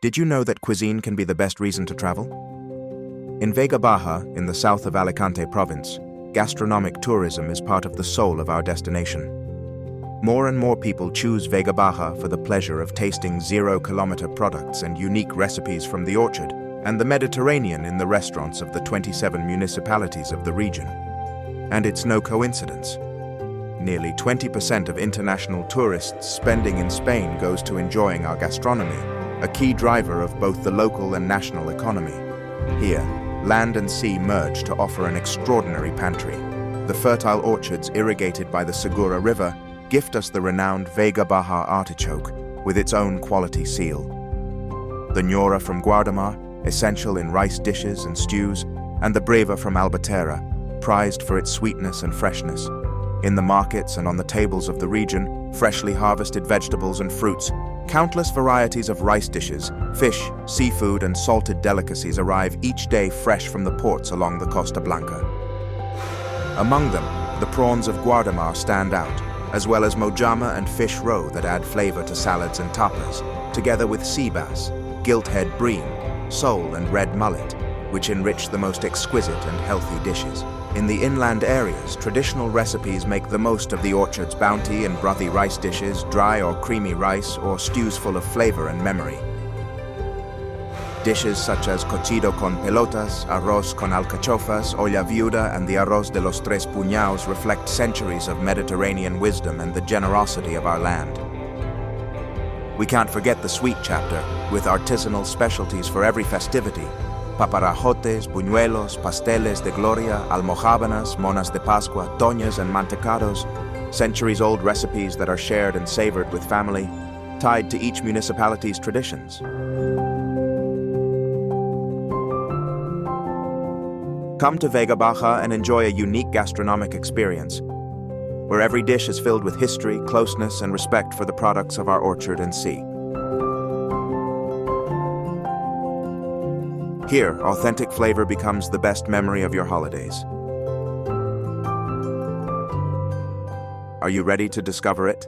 Did you know that cuisine can be the best reason to travel? In Vega Baja, in the south of Alicante province, gastronomic tourism is part of the soul of our destination. More and more people choose Vega Baja for the pleasure of tasting zero-kilometer products and unique recipes from the orchard and the Mediterranean in the restaurants of the 27 municipalities of the region. And it's no coincidence. Nearly 20% of international tourists spending in Spain goes to enjoying our gastronomy, a key driver of both the local and national economy. Here, land and sea merge to offer an extraordinary pantry. The fertile orchards irrigated by the Segura River gift us the renowned Vega Baja artichoke with its own quality seal. The ñora from Guardamar, essential in rice dishes and stews, and the breva from Albatera, prized for its sweetness and freshness. In the markets and on the tables of the region, freshly harvested vegetables and fruits, countless varieties of rice dishes, fish, seafood, and salted delicacies arrive each day fresh from the ports along the Costa Blanca. Among them, the prawns of Guardamar stand out, as well as mojama and fish roe that add flavor to salads and tapas, together with sea bass, gilt-head bream, sole, and red mullet, which enrich the most exquisite and healthy dishes. In the inland areas, traditional recipes make the most of the orchard's bounty in brothy rice dishes, dry or creamy rice, or stews full of flavor and memory. Dishes such as cocido con pelotas, arroz con alcachofas, olla viuda, and the arroz de los tres puñaos reflect centuries of Mediterranean wisdom and the generosity of our land. We can't forget the sweet chapter, with artisanal specialties for every festivity: paparajotes, buñuelos, pasteles de gloria, almojábanas, monas de pascua, doñas, and mantecados, centuries-old recipes that are shared and savored with family, tied to each municipality's traditions. Come to Vega Baja and enjoy a unique gastronomic experience, where every dish is filled with history, closeness, and respect for the products of our orchard and sea. Here, authentic flavor becomes the best memory of your holidays. Are you ready to discover it?